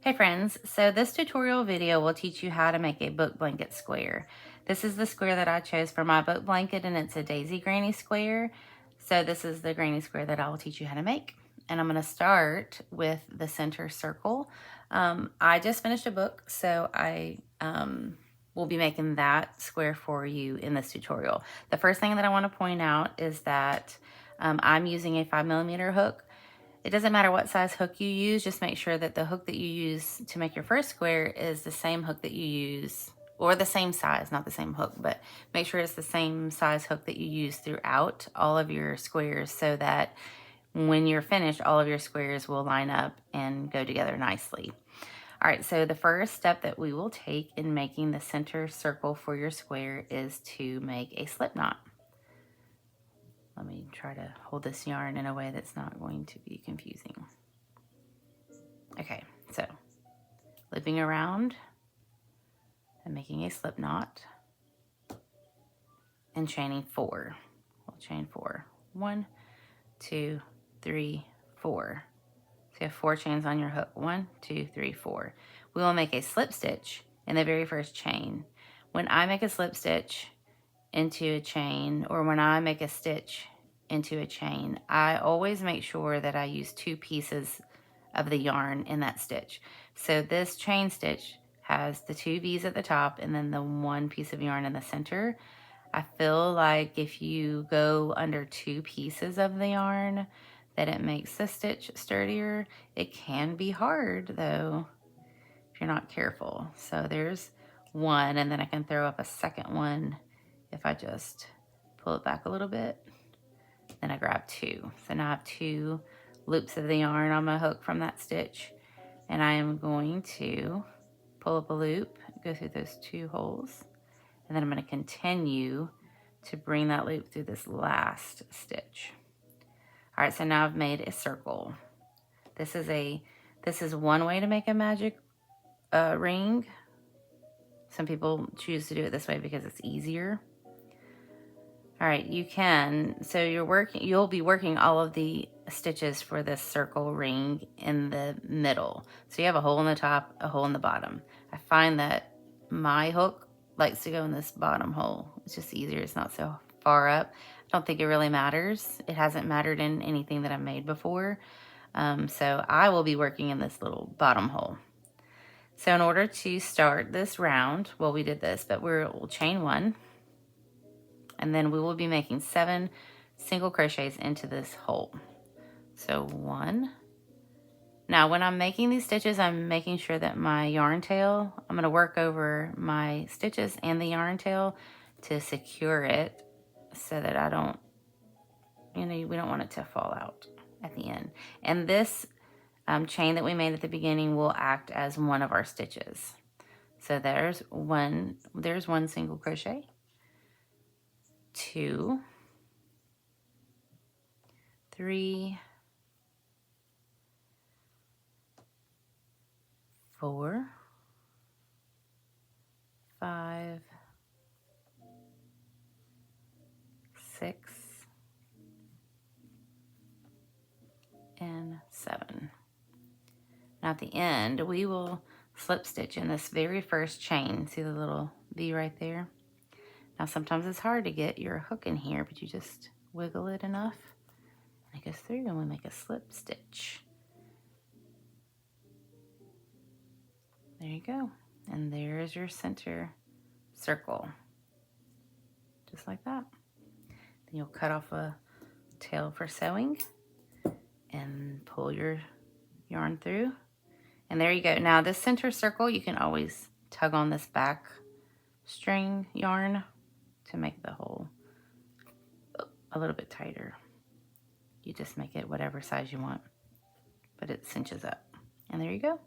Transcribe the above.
Hey friends, so this tutorial video will teach you how to make a book blanket square. This is the square that I chose for my book blanket and it's a daisy granny square. So this is the granny square that I will teach you how to make. And I'm going to start with the center circle. I just finished a book, so I will be making that square for you in this tutorial. The first thing that I want to point out is that I'm using a 5mm hook. It doesn't matter what size hook you use, just make sure that the hook that you use to make your first square is the same hook that you use, or the same size, not the same hook, but make sure it's the same size hook that you use throughout all of your squares so that when you're finished, all of your squares will line up and go together nicely. All right, so the first step that we will take in making the center circle for your square is to make a slip knot. Let me try to hold this yarn in a way that's not going to be confusing. Okay, so looping around and making a slip knot and chaining 4. We'll chain 4. 1, 2, 3, 4. So you have 4 chains on your hook. 1, 2, 3, 4. We will make a slip stitch in the very first chain. When I make a slip stitch into a chain, or when I make a stitch into a chain, I always make sure that I use 2 pieces of the yarn in that stitch. So this chain stitch has the 2 V's at the top and then the 1 piece of yarn in the center. I feel like if you go under 2 pieces of the yarn, that it makes the stitch sturdier. It can be hard though if you're not careful. So there's 1, and then I can throw up a second one if I just pull it back a little bit. Then I grab 2. So now I have 2 loops of the yarn on my hook from that stitch. And I am going to pull up a loop, go through those 2 holes. And then I'm going to continue to bring that loop through this last stitch. All right, so now I've made a circle. This is one way to make a magic ring. Some people choose to do it this way because it's easier. All right, you can, so you'll be working all of the stitches for this circle ring in the middle. So you have a hole in the top, a hole in the bottom. I find that my hook likes to go in this bottom hole. It's just easier, it's not so far up. I don't think it really matters. It hasn't mattered in anything that I've made before. So I will be working in this little bottom hole. So in order to start this round, well, we did this, but we'll chain 1. And then we will be making 7 single crochets into this hole. So 1. Now when I'm making these stitches, I'm making sure that my yarn tail, I'm going to work over my stitches and the yarn tail to secure it so that I don't, we don't want it to fall out at the end. And this chain that we made at the beginning will act as one of our stitches. So there's one single crochet. 2, 3, 4, 5, 6, and 7. Now at the end, we will slip stitch in this very first chain. See the little V right there? Now sometimes it's hard to get your hook in here, but you just wiggle it enough and it goes through and we make a slip stitch. There you go. And there's your center circle. Just like that. Then you'll cut off a tail for sewing and pull your yarn through. And there you go. Now this center circle, you can always tug on this back string yarn to make the hole a little bit tighter. You just make it whatever size you want, but it cinches up. And there you go.